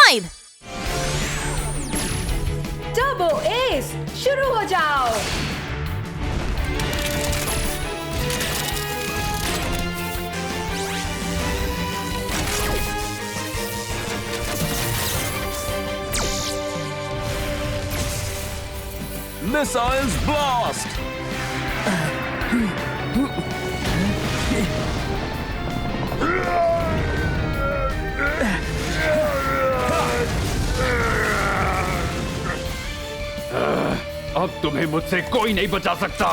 5। Turbo S शुरू हो जाओ। Missiles blast! अब तुम्हें मुझसे कोई नहीं बचा सकता।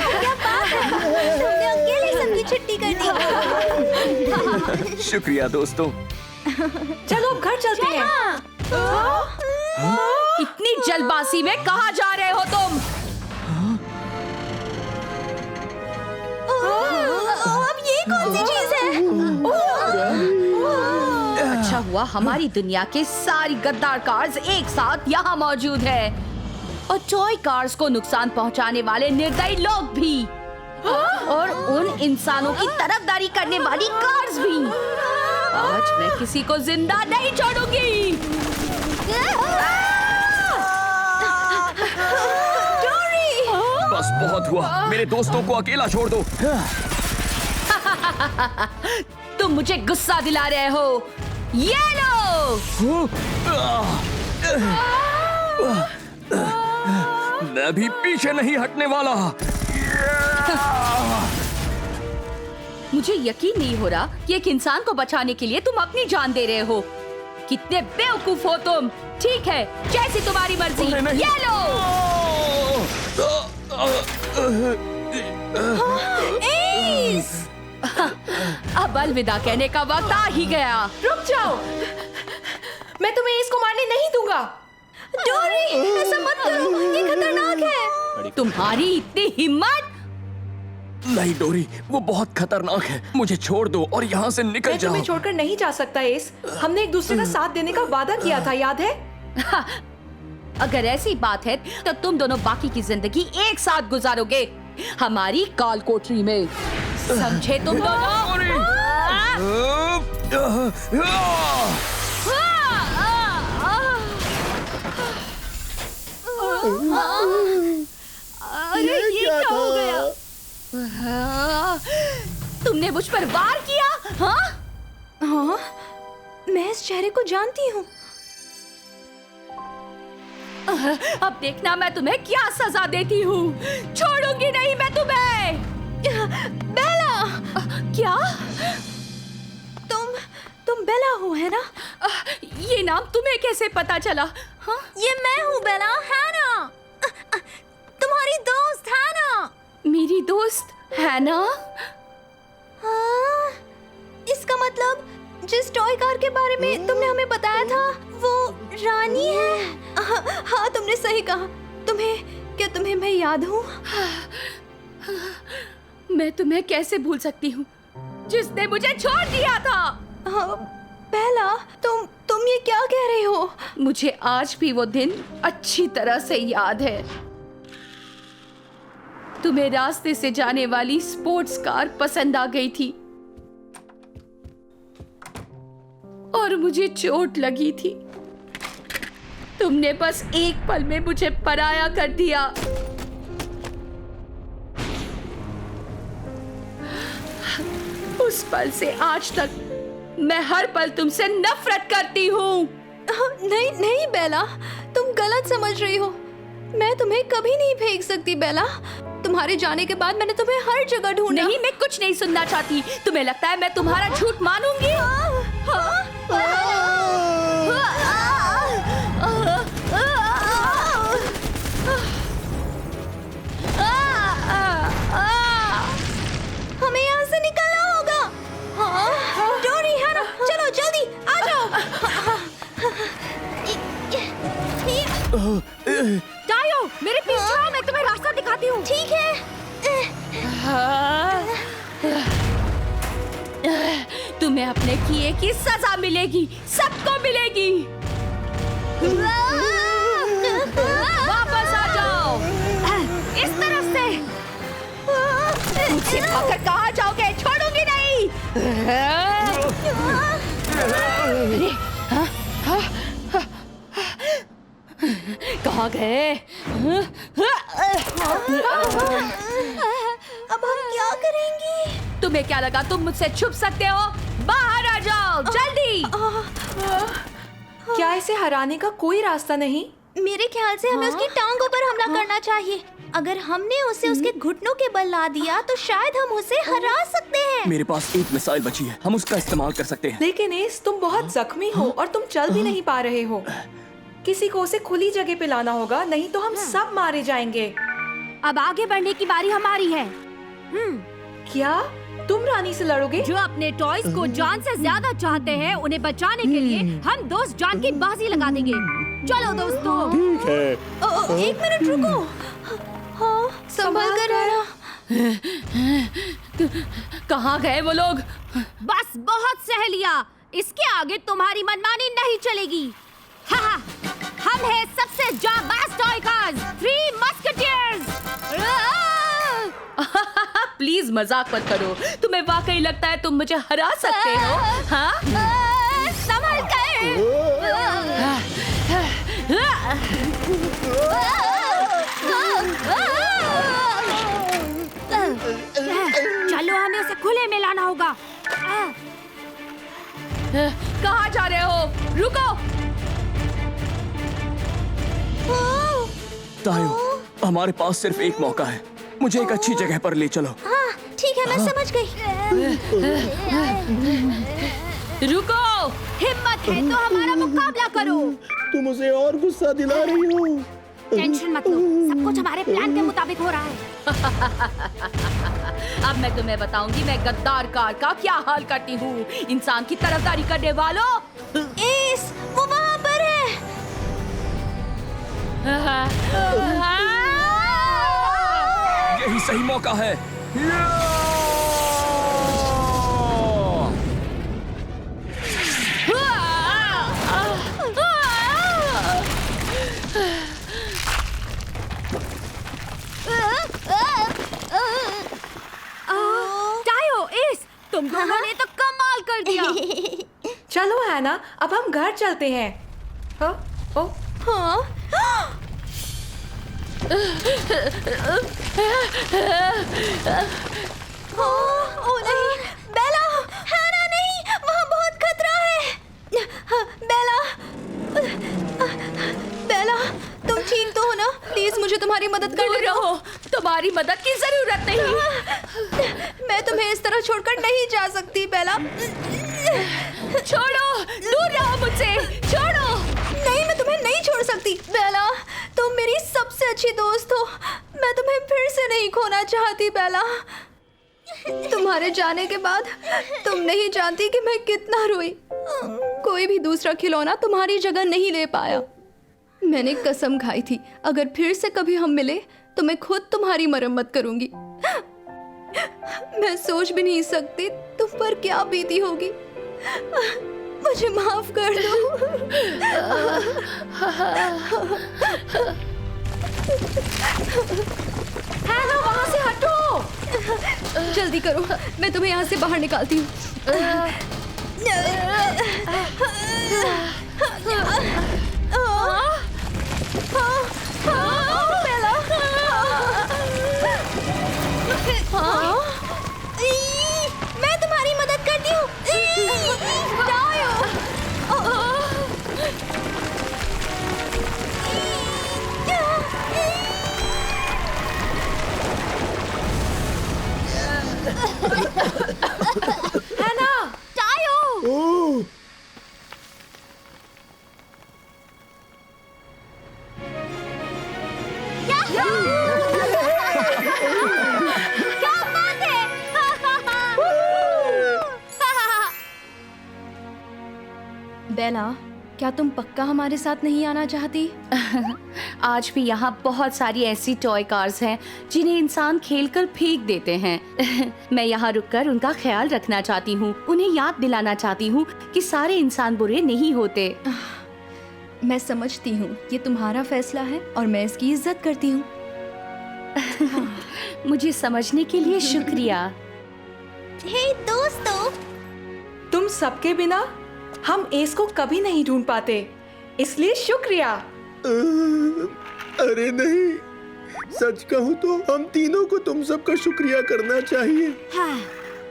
क्या बात है, तुमने अकेले सबकी छुट्टी कर दी। शुक्रिया दोस्तों। चलो अब घर चलते हैं। इतनी जल्दबाजी में कहाँ जा रहे हो तुम? अब ये कौन सी चीज है? अच्छा हुआ हमारी दुनिया के सारी गद्दार कार्स एक साथ यहाँ मौजूद है और टॉय कार्स को नुकसान पहुँचाने वाले निर्दयी लोग भी और उन इंसानों की तरफदारी करने वाली कार्स भी। आज मैं किसी को जिंदा नहीं छोड़ूंगी। बस बहुत हुआ, मेरे दोस्तों को अकेला छोड़ दो। तुम मुझे गुस्सा दिला रहे हो। ये लो। मैं भी पीछे नहीं हटने वाला। मुझे यकीन नहीं हो रहा कि एक इंसान को बचाने के लिए तुम अपनी जान दे रहे हो। कितने बेवकूफ हो तुम। ठीक है, जैसी तुम्हारी मर्जी। ये लो। एस! अब अलविदा कहने का वक्त आ ही गया। रुक जाओ, मैं तुम्हें इसको मारने नहीं दूंगा। डोरी, ऐसा मत करो, ये खतरनाक है। तुम्हारी इतनी हिम्मत? नहीं डोरी, वो बहुत खतरनाक है। मुझे छोड़ दो और यहाँ से निकल मैं जाओ। तुम्हें छोड़कर नहीं जा सकता एस। हमने एक दूसरे का साथ देने का वादा किया था, याद है? अगर ऐसी बात है तो तुम दोनों बाकी की जिंदगी एक साथ गुजारोगे हमारी काल कोठरी में। समझे तुम दोनों? अरे ये क्या हो गया? तुमने मुझ पर वार किया? हाँ? हाँ, मैं इस चेहरे को जानती हूँ। अब देखना मैं तुम्हें क्या सजा देती हूँ। छोड़ूंगी नहीं मैं तुम्हें। बेला! क्या? तुम बेला हो, है ना? ये नाम तुम्हें कैसे पता चला? हाँ? ये मैं हूँ बेला, हैना। तुम्हारी दोस्त हैना। मेरी दोस्त हैना? हाँ, इसका मतलब जिस टॉय कार के बारे में तुमने हमें बताया था वो रानी है। हाँ, तुमने सही कहा। क्या तुम्हें मैं याद हूँ? मैं तुम्हें कैसे भूल सकती हूँ जिसने मुझे छोड़ दिया था? हाँ, बेला, तुम ये क्या कह रही हो? मुझे आज भी वो दिन अच्छी तरह से याद है। तुम्हें रास्ते से जाने वाली स्पोर्ट्स कार पसंद आ गई थी और मुझे चोट लगी थी। तुमने बस एक पल में मुझे पराया कर दिया। उस पल से आज तक मैं हर पल तुमसे नफरत करती हूँ। नहीं नहीं बेला, तुम गलत समझ रही हो। मैं तुम्हें कभी नहीं फेंक सकती बेला। तुम्हारे जाने के बाद मैंने तुम्हें हर जगह ढूंढा। नहीं, मैं कुछ नहीं सुनना चाहती। तुम्हें लगता है मैं तुम्हारा झूठ मानूंगी? हमें यहाँ से निकलना होगा। डोरी, है ना? चलो जल्दी आ जाओ। टायो, मेरे पीछे आओ, मैं तुम्हें रास्ता दिखाती हूँ। ठीक है। तुम्हें अपने किए की सजा मिलेगी, सबको मिलेगी। वापस आ जाओ। इस तरफ से। मुझसे भागकर कहाँ जाओगे? छोड़ूंगी नहीं। अरे, कहाँ गए? अब हम क्या करेंगे? तुम्हें क्या लगा तुम मुझसे छुप सकते हो? बाहर आ जाओ जल्दी। क्या इसे हराने का कोई रास्ता नहीं? मेरे ख्याल से हमें उसकी टांगों पर हमला करना चाहिए। अगर हमने उसे उसके घुटनों के बल ला दिया तो शायद हम उसे हरा सकते हैं। मेरे पास एक मिसाइल बची है, हम उसका इस्तेमाल कर सकते हैं। लेकिन एस, तुम बहुत जख्मी हो और तुम चल भी नहीं पा रहे हो। किसी को उसे खुली जगह पे लाना होगा, नहीं तो हम सब मारे जाएंगे। अब आगे बढ़ने की बारी हमारी है। क्या तुम रानी से लड़ोगे? जो अपने टॉयज को जान से ज्यादा चाहते हैं, उन्हें बचाने के लिए हम दोस्त जान की बाजी लगा देंगे। चलो दोस्तों। एक मिनट रुको। हाँ, संभल कर रहना। कहाँ गए वो लोग? बस बहुत सह लिया। इसके आगे तुम्हारी मनमानी नहीं चलेगी। हाँ, हम हैं सबसे जाबाज टॉय कार्स, 3 मस्केटियर्स। प्लीज मजाक मत करो। तुम्हें वाकई लगता है तुम मुझे हरा सकते हो? हाँ? संभल कर। चलो, हमें उसे खुले में लाना होगा। कहाँ जा रहे हो? रुको। तायो, हमारे पास सिर्फ एक मौका है। मुझे एक अच्छी जगह पर ले चलो। हाँ, ठीक है, मैं समझ गई। रुको। हिम्मत है तो हमारा मुकाबला करो। तुम उसे और गुस्सा दिला रही हो। टेंशन मत लो, सब कुछ हमारे प्लान के मुताबिक हो रहा है। अब मैं तुम्हें बताऊंगी मैं गद्दार कार का क्या हाल करती हूँ। इंसान की तरफदारी करने वालों। एस, वो वहाँ पर है। यही सही मौका है। टायो, एस, तुम दोनों ने तो कमाल कर दिया। चलो हैना, अब हम घर चलते हैं। हाँ? ओ, हाँ, ओ नहीं, बेला, हैना नहीं, वहाँ बहुत खतरा है। बेला, बेला, तुम ठीक तो हो ना? प्लीज मुझे तुम्हारी मदद दूर करने दो। रहो, तुम्हारी मदद की जरूरत नहीं। मैं तुम्हें इस तरह छोड़कर नहीं जा सकती बेला। छोड़ो, दूर रहो मुझसे, छोड़ो। नहीं, मैं तुम्हें नहीं छोड़ सकती बेला। तुम मेरी सबसे अच्छी दोस्त हो। मैं तुम्हें फिर से नहीं खोना चाहती बेला। तुम्हारे जाने के बाद तुम नहीं जानती कि मैं कितना रोई। कोई भी दूसरा खिलौना तुम्हारी जगह नहीं ले पाया। मैंने कसम खाई थी अगर फिर से कभी हम मिले तो मैं खुद तुम्हारी मरम्मत करूंगी। मैं सोच भी नहीं सकती तुम पर क्या बीती होगी। मुझे माफ कर दो। हैना, वहाँ से हटो। जल्दी करो, मैं तुम्हें यहाँ से बाहर निकालती हूँ। मैं तुम्हारी मदद करती हूँ। हैना, टायो, ओह, क्या बात है। बेला, क्या तुम पक्का हमारे साथ नहीं आना चाहती? आज भी यहाँ बहुत सारी ऐसी टॉय कार्स हैं जिन्हें इंसान खेलकर फेंक देते हैं। मैं यहाँ रुककर उनका ख्याल रखना चाहती हूँ, उन्हें याद दिलाना चाहती हूँ कि सारे इंसान बुरे नहीं होते। मैं समझती हूँ, ये तुम्हारा फैसला है और मैं इसकी इज्जत करती हूँ। मुझे समझने के लिए शुक्रिया। हे दोस्तों, तुम सबके बिना हम एस को कभी नहीं ढूंढ पाते, इसलिए शुक्रिया। अरे नहीं, सच कहूँ तो हम तीनों को तुम सबका शुक्रिया करना चाहिए। हाँ,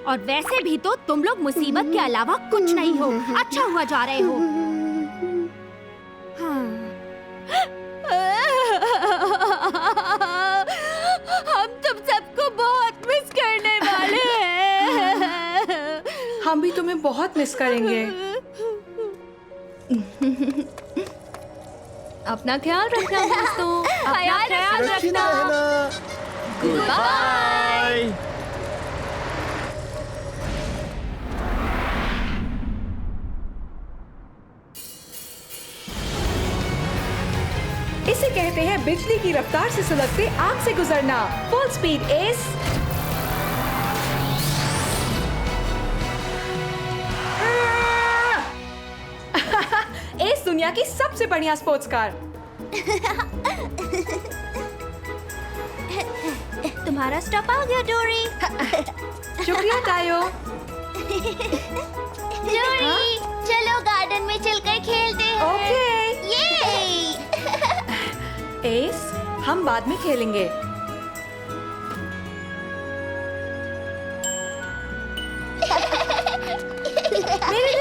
और वैसे भी तो तुम लोग मुसीबत के अलावा कुछ नहीं हो, अच्छा हुआ जा रहे हो। हाँ। हम तुम सबको बहुत मिस करने वाले हैं। हम भी तुम्हें बहुत मिस करेंगे। अपना ख्याल रखना दोस्तों। अपना ख्याल सुरक्षित रखना। रहना। बाय। इसे कहते हैं बिजली की रफ्तार से सुलगते आग से गुजरना। Full speed S. एस दुनिया की सबसे बढ़िया स्पोर्ट्स कार। तुम्हारा स्टॉप आ गया डोरी। शुक्रिया टायो। डोरी, चलो गार्डन में चलकर खेलते हैं। ओके ये एस, हम बाद में खेलेंगे। मेरे